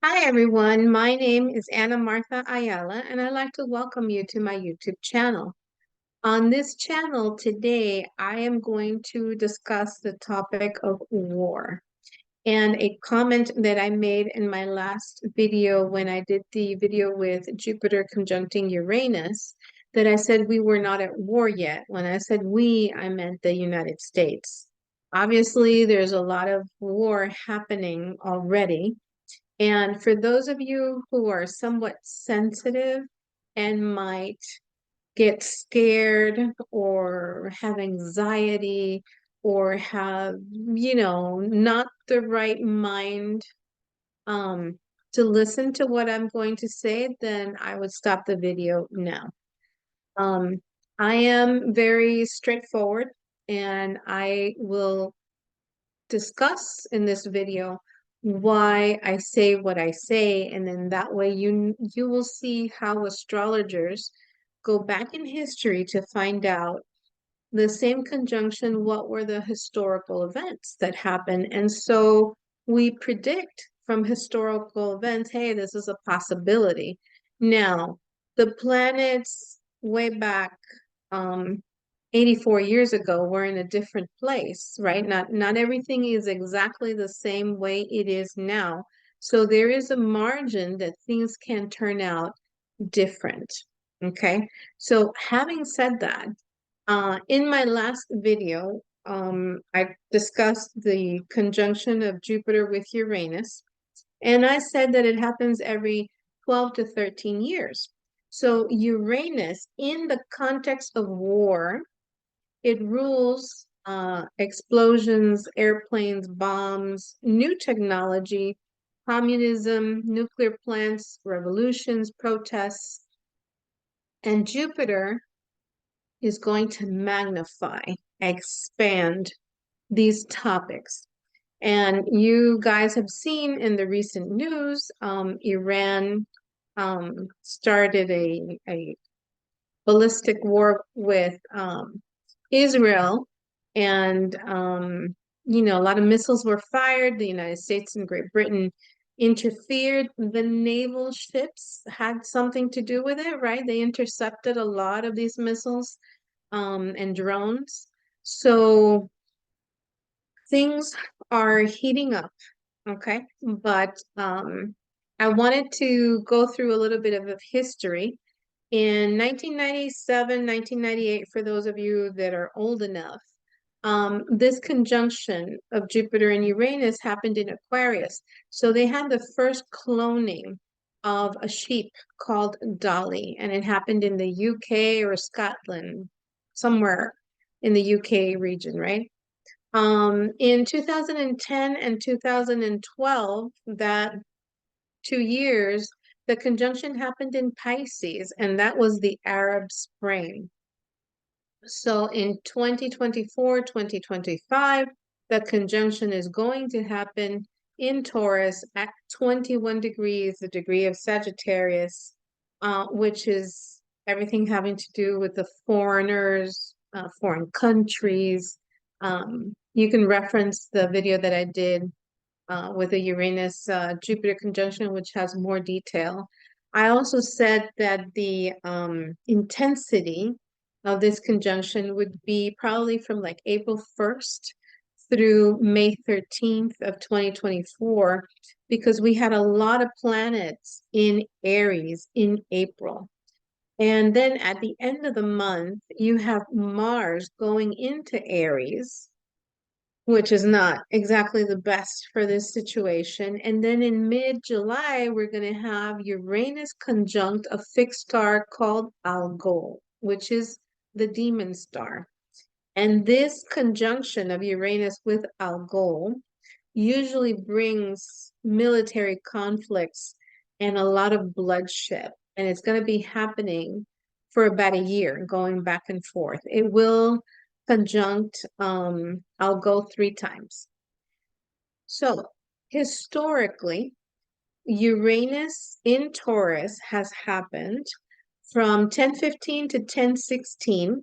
Hi, everyone. My name is Ana Martha Ayala, and I'd like to welcome you to my YouTube channel. On this channel today, I am going to discuss the topic of war. And a comment that I made in my last video when I did the video with Jupiter conjuncting Uranus, that I said we were not at war yet. When I said we, I meant the United States. Obviously, there's a lot of war happening already. And for those of you who are somewhat sensitive and might get scared or have anxiety or have, not the right mind um, to listen to what I'm going to say, then I would stop the video now. Um, I am very straightforward and I will discuss in this video why I say what I say, and then that way you will see how astrologers go back in history to find out the same conjunction, what were the historical events that happened. And so we predict from historical events, hey, this is a possibility. Now, the planets way back um, 84 years ago were in a different place, right? Not everything is exactly the same way it is now. So there is a margin that things can turn out different. Okay. So having said that, in my last video, I discussed the conjunction of Jupiter with Uranus, and I said that it happens every 12 to 13 years. So Uranus, in the context of war, it rules explosions, airplanes, bombs, new technology, communism, nuclear plants, revolutions, protests, and Jupiter is going to magnify, expand these topics. And you guys have seen in the recent news, Iran started a ballistic war with Israel, and a lot of missiles were fired. The United States and Great Britain interfered. The naval ships had something to do with it, right? They intercepted a lot of these missiles and drones. So things are heating up, okay? But I wanted to go through a little bit of history. In 1997, 1998, for those of you that are old enough, this conjunction of Jupiter and Uranus happened in Aquarius. So they had the first cloning of a sheep called Dolly, and it happened in the UK or Scotland, somewhere in the UK region, right? In 2010 and 2012, that 2 years, the conjunction happened in Pisces, and that was the Arab Spring. So in 2024, 2025, the conjunction is going to happen in Taurus at 21 degrees, the degree of Sagittarius, which is everything having to do with the foreigners, foreign countries. You can reference the video that I did with the Uranus Jupiter conjunction, which has more detail. I also said that the intensity of this conjunction would be probably from like April 1st through May 13th of 2024, because we had a lot of planets in Aries in April. And then at the end of the month, you have Mars going into Aries, which is not exactly the best for this situation. And then in mid-July, we're going to have Uranus conjunct a fixed star called Algol, which is the demon star. And this conjunction of Uranus with Algol usually brings military conflicts and a lot of bloodshed. And it's going to be happening for about a year, going back and forth. It will conjunct, I'll go 3 times. So historically, Uranus in Taurus has happened from 1015 to 1016,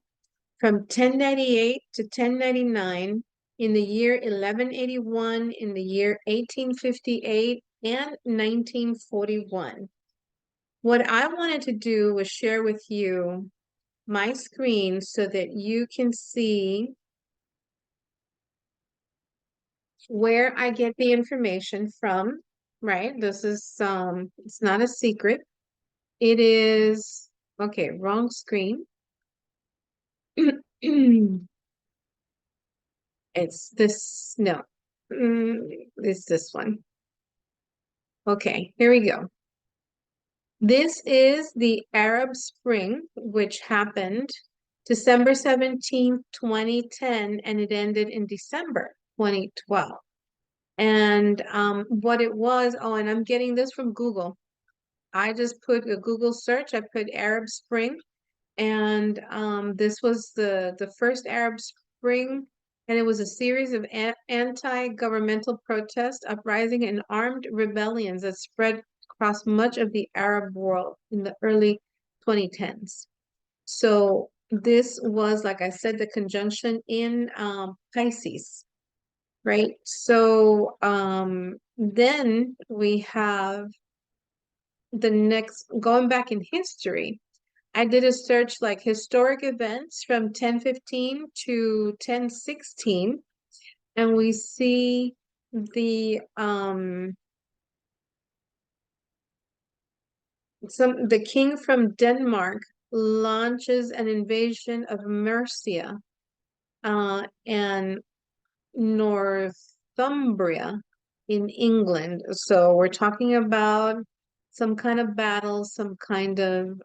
from 1098 to 1099, in the year 1181, in the year 1858, and 1941. What I wanted to do was share with you my screen so that you can see where I get the information from, right? This is it's not a secret. It is, okay, wrong screen. It's this, no, it's this one. Okay, here we go. This is the Arab Spring, which happened December 17th, 2010, and it ended in December 2012. And what it was, oh, and I'm getting this from Google. I just put a Google search, I put Arab Spring, and this was the first Arab Spring, and it was a series of anti-governmental protests, uprising, and armed rebellions that spread across much of the Arab world in the early 2010s. So this was, like I said, the conjunction in Pisces, right? So then we have the next, going back in history, I did a search like historic events from 1015 to 1016, and we see the the king from Denmark launches an invasion of Mercia and Northumbria in England. So we're talking about some kind of battle, some kind of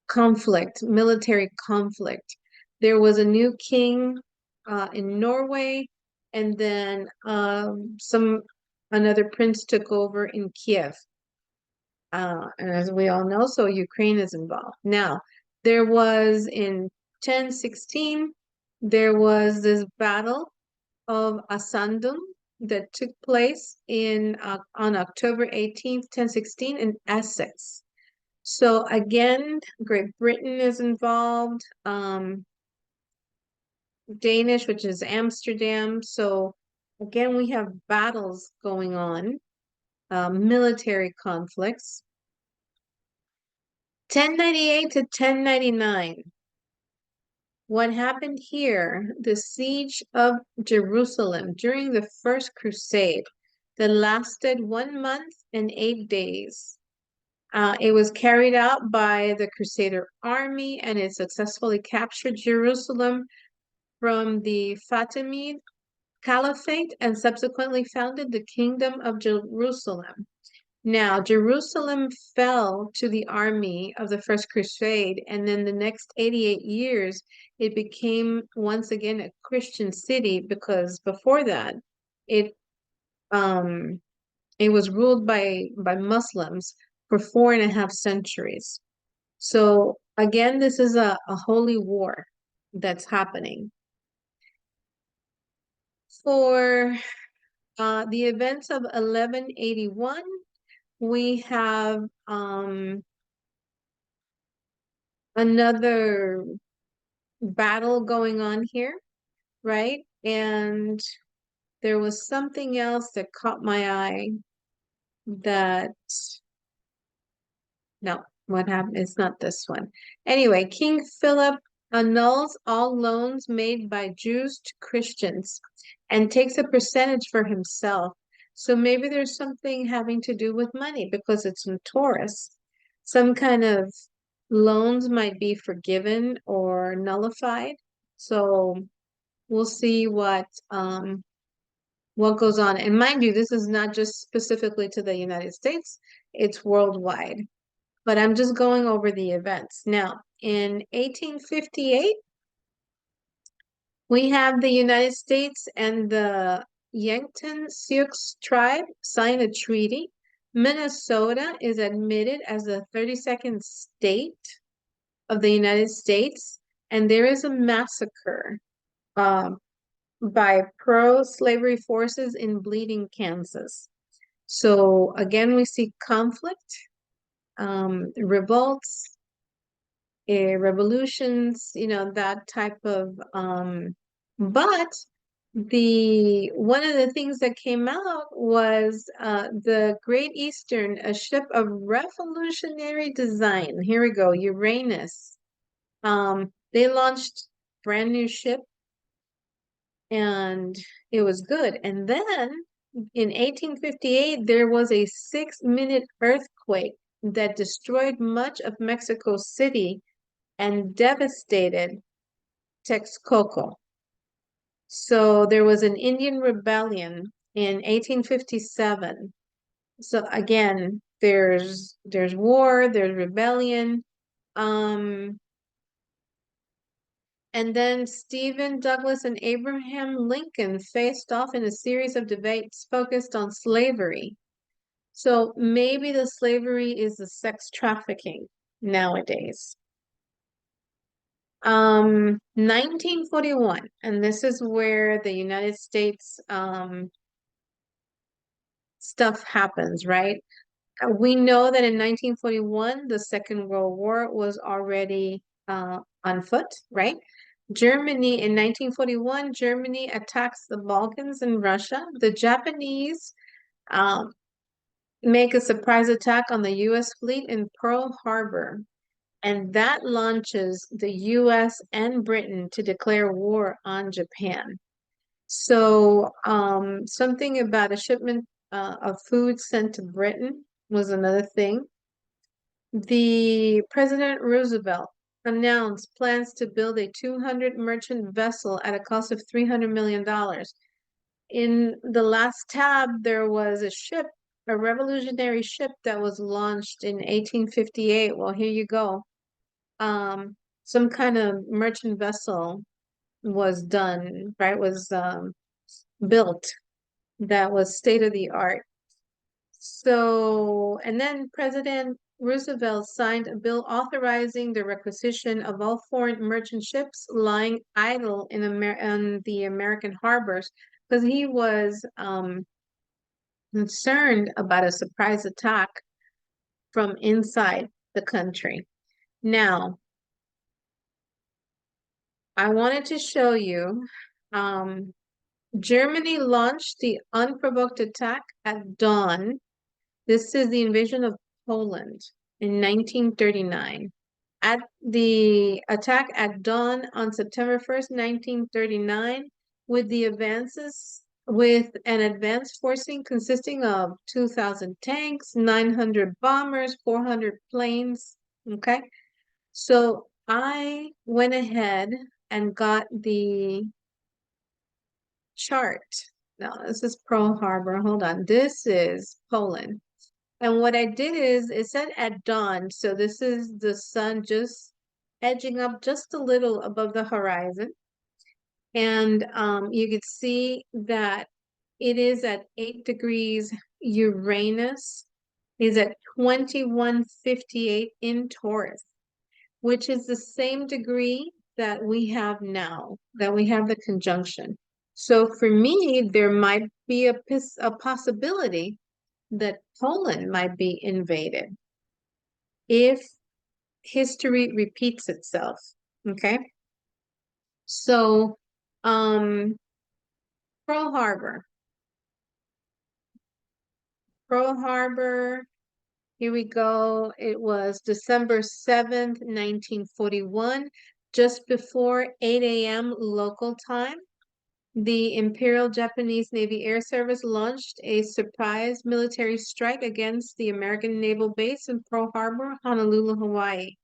conflict, military conflict. There was a new king in Norway, and then another prince took over in Kiev. And as we all know, so Ukraine is involved. Now, there was in 1016, there was this battle of Asandum that took place in on October 18th, 1016 in Essex. So again, Great Britain is involved, Danish, which is Amsterdam. So again, we have battles going on, military conflicts. 1098 to 1099. What happened here? The siege of Jerusalem during the First Crusade that lasted 1 month and 8 days. It was carried out by the Crusader army, and it successfully captured Jerusalem from the Fatimid Caliphate and subsequently founded the Kingdom of Jerusalem. Now, Jerusalem fell to the army of the First Crusade, and then the next 88 years, it became once again a Christian city because before that, it it was ruled by Muslims for 4.5 centuries. So again, this is a holy war that's happening. For the events of 1181, we have another battle going on here, right? And there was something else that caught my eye that, no, what happened? It's not this one. Anyway, King Philip annuls all loans made by Jews to Christians and takes a percentage for himself. So maybe there's something having to do with money because it's in Taurus. Some kind of loans might be forgiven or nullified. So we'll see what goes on. And mind you, this is not just specifically to the United States, it's worldwide. But I'm just going over the events. Now, in 1858, we have the United States and the Yankton Sioux tribe sign a treaty. Minnesota is admitted as the 32nd state of the United States, and there is a massacre by pro-slavery forces in Bleeding, Kansas. So again, we see conflict, revolts, revolutions, that type of But one of the things that came out was the Great Eastern, a ship of revolutionary design. Here we go, Uranus. They launched brand new ship and it was good. And then in 1858, there was a 6-minute earthquake that destroyed much of Mexico City and devastated Texcoco. So there was an Indian rebellion in 1857. So again, there's war, there's rebellion. Um, and then Stephen Douglas and Abraham Lincoln faced off in a series of debates focused on slavery. So maybe the slavery is the sex trafficking nowadays. 1941, and this is where the United States stuff happens, right? We know that in 1941, the Second World War was already on foot, right? Germany, in 1941, Germany attacks the Balkans and Russia. The Japanese um, make a surprise attack on the US fleet in Pearl Harbor, and that launches the US and Britain to declare war on Japan. So, something about a shipment of food sent to Britain was another thing. The President Roosevelt announced plans to build a 200 merchant vessel at a cost of $300 million. In the last tab, there was a ship, a revolutionary ship that was launched in 1858. Well, here you go. Some kind of merchant vessel was done, right? Was built that was state of the art. So, and then President Roosevelt signed a bill authorizing the requisition of all foreign merchant ships lying idle in the American harbors because he was concerned about a surprise attack from inside the country. Now, I wanted to show you Germany launched the unprovoked attack at dawn. This is the invasion of Poland in 1939. At the attack at dawn on September 1st, 1939, with an advance forcing consisting of 2,000 tanks, 900 bombers, 400 planes. Okay, so I went ahead and got the chart. Now, this is Pearl Harbor. Hold on. This is Poland. And what I did is it said at dawn. So this is the sun just edging up just a little above the horizon. And you could see that it is at 8 degrees. Uranus is at 2158 in Taurus, which is the same degree that we have now, that we have the conjunction. So for me, there might be a possibility that Poland might be invaded if history repeats itself. Okay. So, Pearl Harbor. Pearl Harbor, here we go. It was December 7th, 1941, just before 8 a.m. local time. The Imperial Japanese Navy Air Service launched a surprise military strike against the American naval base in Pearl Harbor, Honolulu, Hawaii.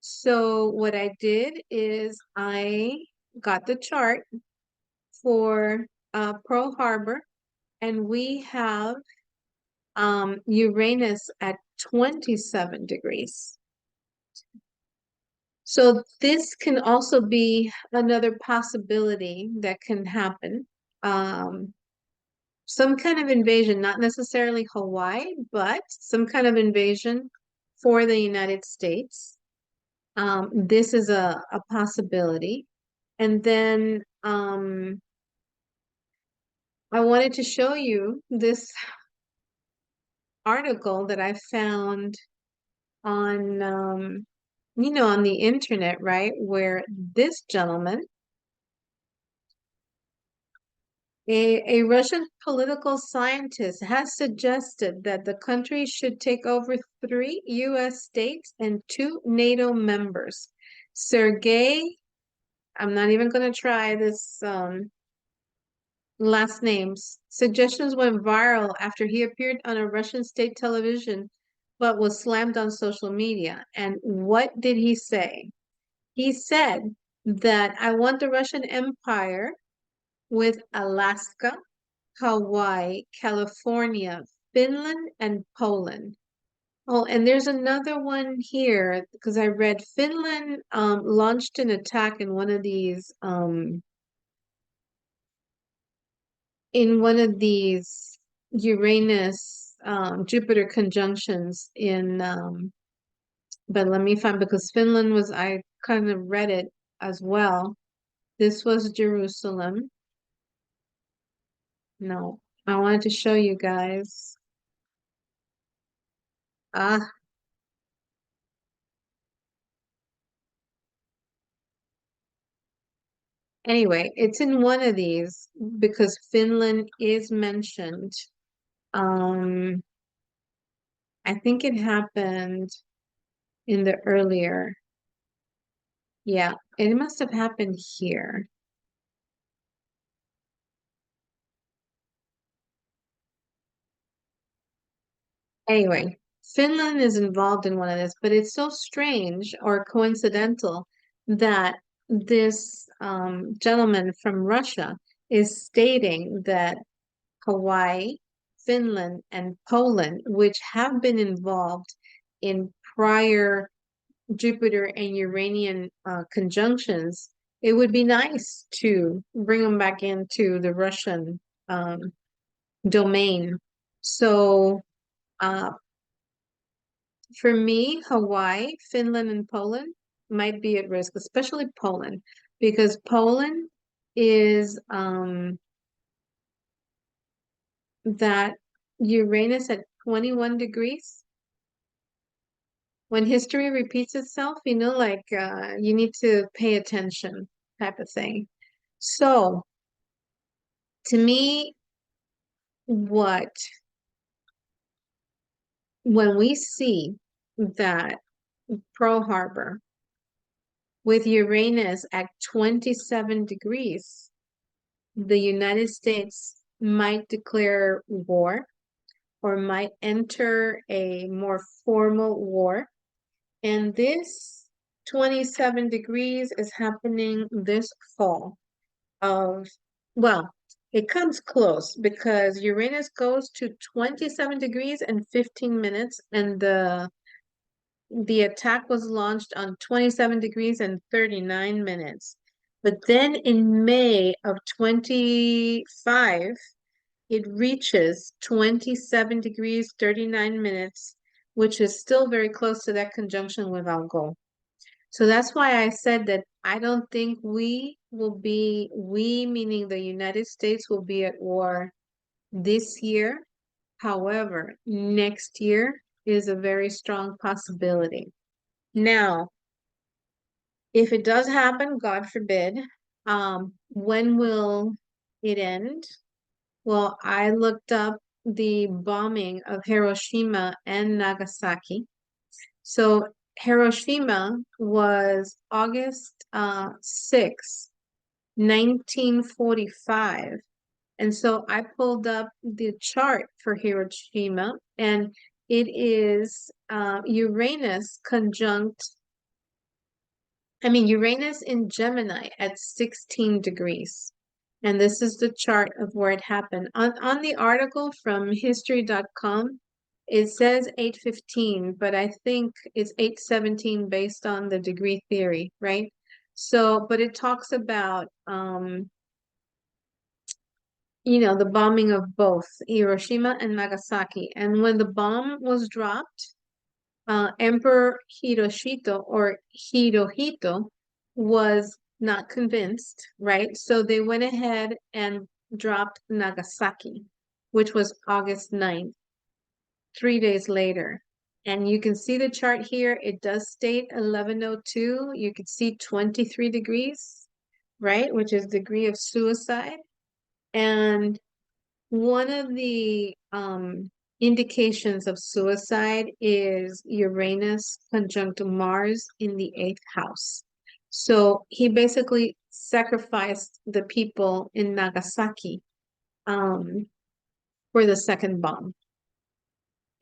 So what I did is I got the chart for Pearl Harbor, and we have Uranus at 27 degrees. So this can also be another possibility that can happen. Some kind of invasion, not necessarily Hawaii, but some kind of invasion for the United States. This is a possibility. And then I wanted to show you this article that I found on, on the internet, right? Where this gentleman A Russian political scientist has suggested that the country should take over three U.S. states and two NATO members. Sergei, I'm not even going to try this last names. Suggestions went viral after he appeared on a Russian state television, but was slammed on social media. And what did he say? He said that I want the Russian Empire with Alaska, Hawaii, California, Finland, and Poland. Oh, and there's another one here because I read Finland launched an attack in one of these Uranus Jupiter conjunctions in but let me find because Finland was I kind of read it as well. This was Jerusalem. No, I wanted to show you guys. Ah, anyway, it's in one of these because Finland is mentioned. Um, I think it happened in the earlier. Yeah, it must have happened here. Anyway, Finland is involved in one of this, but it's so strange or coincidental that this gentleman from Russia is stating that Hawaii, Finland, and Poland, which have been involved in prior Jupiter and Uranian conjunctions, it would be nice to bring them back into the Russian um, domain. So, uh, for me, Hawaii, Finland, and Poland might be at risk, especially Poland, because Poland is that Uranus at 21 degrees. When history repeats itself, like you need to pay attention type of thing. So, to me, what when we see that Pearl Harbor with Uranus at 27 degrees, the United States might declare war or might enter a more formal war. And this 27 degrees is happening this fall of, well, it comes close because Uranus goes to 27 degrees and 15 minutes, and the attack was launched on 27 degrees and 39 minutes. But then in May of 25, it reaches 27 degrees, 39 minutes, which is still very close to that conjunction with Algol. So that's why I said that I don't think we meaning the United States will be at war this year. However, next year is a very strong possibility. Now, if it does happen, God forbid, when will it end? Well, I looked up the bombing of Hiroshima and Nagasaki. So Hiroshima was August 6, 1945. And so I pulled up the chart for Hiroshima, and it is Uranus conjunct, Uranus in Gemini at 16 degrees. And this is the chart of where it happened. On the article from history.com, it says 8:15, but I think it's 8:17 based on the degree theory, right? So, but it talks about the bombing of both Hiroshima and Nagasaki. And when the bomb was dropped, Emperor Hirohito or Hirohito was not convinced, right? So they went ahead and dropped Nagasaki, which was August 9th, 3 days later. And you can see the chart here. It does state 1102. You can see 23 degrees, right? Which is degree of suicide. And one of the indications of suicide is Uranus conjunct Mars in the eighth house. So he basically sacrificed the people in Nagasaki um, for the second bomb.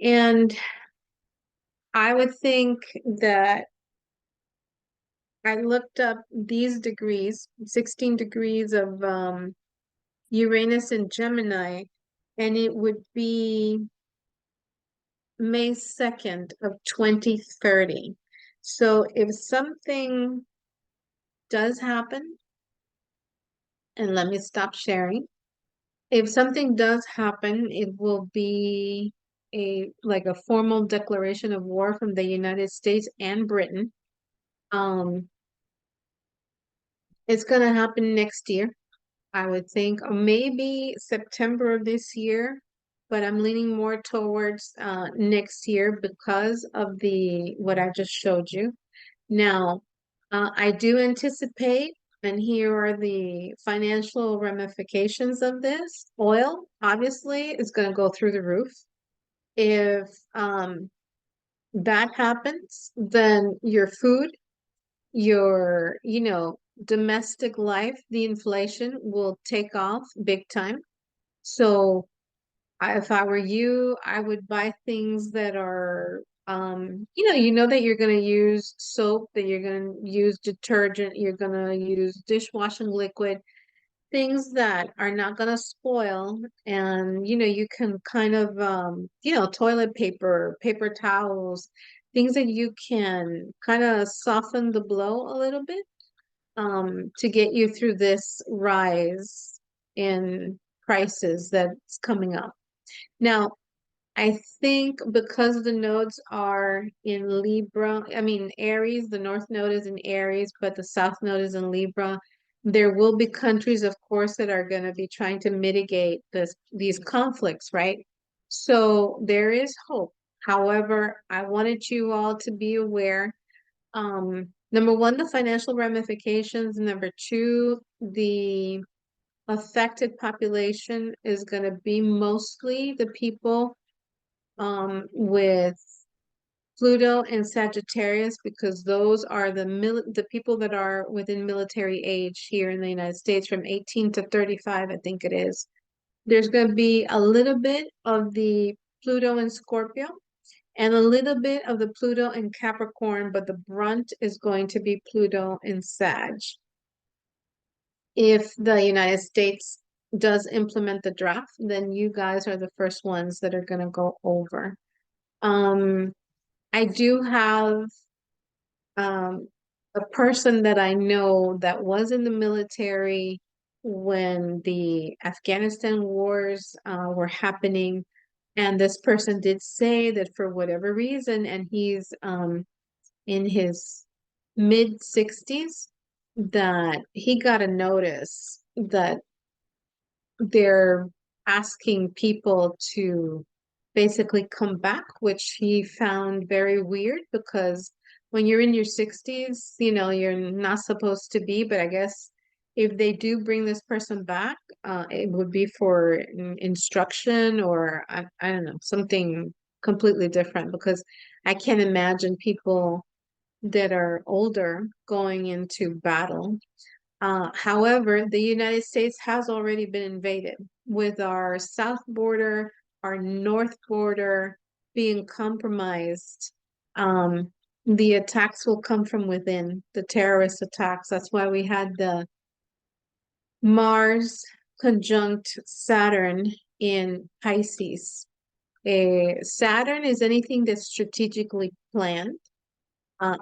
And I would think that I looked up these degrees, 16 degrees of Uranus and Gemini, and it would be May 2nd of 2030. So if something does happen, and let me stop sharing, if something does happen, it will be a formal declaration of war from the United States and Britain. Um, it's gonna happen next year, I would think, or maybe September of this year, but I'm leaning more towards next year because of the what I just showed you. Now, I do anticipate, and here are the financial ramifications of this. Oil, obviously, is going to go through the roof. If that happens, then your food, your, domestic life, the inflation will take off big time. So if I were you, I would buy things that are, you know that you're going to use soap, that you're going to use detergent, you're going to use dishwashing liquid, things that are not going to spoil. And, you can kind of, toilet paper, paper towels, things that you can kind of soften the blow a little bit, to get you through this rise in prices that's coming up. Now, I think because the nodes are in Libra, I mean Aries, the North Node is in Aries, but the South Node is in Libra. There will be countries, of course, that are going to be trying to mitigate these conflicts, right? So there is hope. However, I wanted you all to be aware. Number one, the financial ramifications. Number two, the affected population is going to be mostly the people with Pluto and Sagittarius, because those are the people that are within military age here in the United States from 18 to 35, I think it is. There's going to be a little bit of the Pluto and Scorpio and a little bit of the Pluto and Capricorn, but the brunt is going to be Pluto and Sag. If the United States does implement the draft, then you guys are the first ones that are going to go over. I do have um, a person that I know that was in the military when the Afghanistan wars were happening. And this person did say that for whatever reason, and he's in his mid 60s, that he got a notice that they're asking people to basically come back, which he found very weird because when you're in your 60s, you're not supposed to be, but I guess if they do bring this person back, it would be for instruction or I don't know, something completely different because I can't imagine people that are older going into battle. However, the United States has already been invaded with our south border, our north border being compromised. The attacks will come from within, the terrorist attacks. That's why we had the Mars conjunct Saturn in Pisces. Saturn is anything that's strategically planned.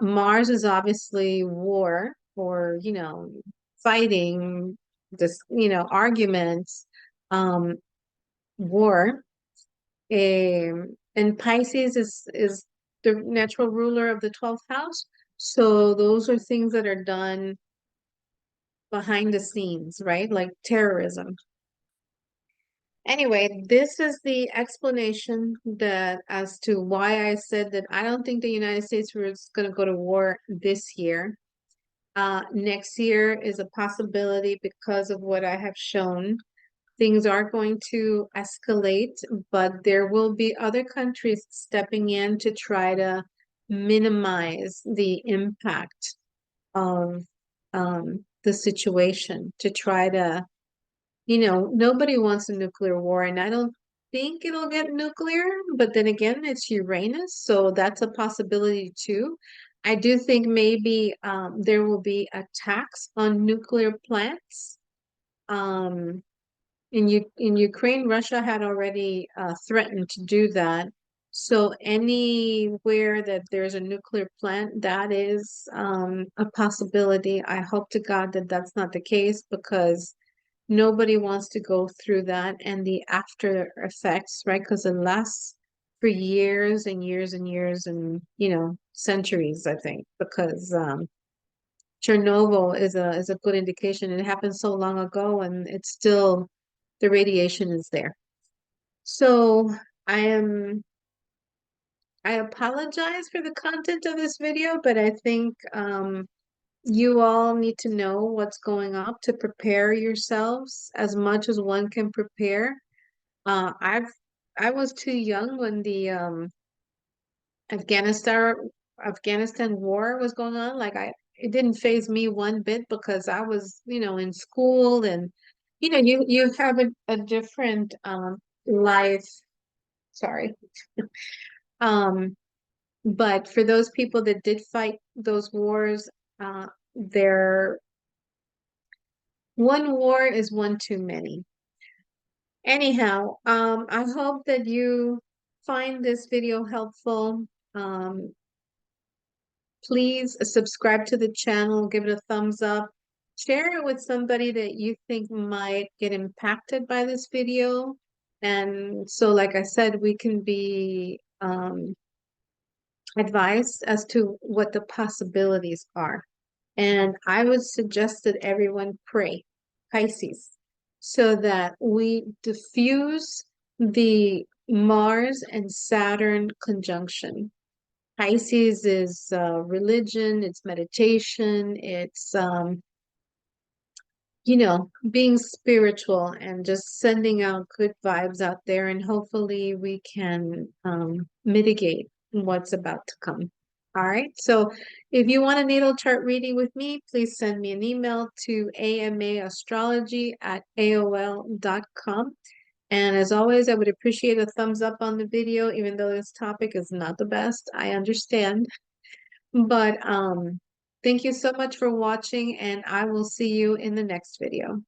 Mars is obviously war or, fighting, this, arguments, um, war. And Pisces is the natural ruler of the 12th house. So those are things that are done behind the scenes, right? Like terrorism. Anyway, this is the explanation that as to why I said that I don't think the United States was going to go to war this year. Next year is a possibility because of what I have shown. things are going to escalate, but there will be other countries stepping in to try to minimize the impact of the situation, to try to, nobody wants a nuclear war, and I don't think it'll get nuclear, but then again, it's Uranus, so that's a possibility too. I do think maybe there will be a tax on nuclear plants. Um, in Ukraine, Russia had already threatened to do that. So anywhere that there's a nuclear plant, that is a possibility. I hope to God that that's not the case, because nobody wants to go through that and the after effects, right? Because it lasts for years and years and years and, centuries, I think, because Chernobyl is a good indication. It happened so long ago, and it's still, the radiation is there. So I am I apologize for the content of this video, but I think you all need to know what's going up to prepare yourselves as much as one can prepare. I was too young when the Afghanistan Afghanistan war was going on. Like, it didn't phase me one bit, because I was, in school, and you have a different life. Sorry. Um, but for those people that did fight those wars, there one war is one too many. Anyhow, I hope that you find this video helpful. Um, Please subscribe to the channel, give it a thumbs up, share it with somebody that you think might get impacted by this video. And so, like I said, we can be advised as to what the possibilities are. And I would suggest that everyone pray, Pisces, so that we diffuse the Mars and Saturn conjunction. Pisces is religion, it's meditation, it's being spiritual and just sending out good vibes out there, and hopefully we can mitigate what's about to come. All right. So if you want a natal chart reading with me, please send me an email to amaastrology@aol.com. And as always, I would appreciate a thumbs up on the video, even though this topic is not the best. I understand. But thank you so much for watching, and I will see you in the next video.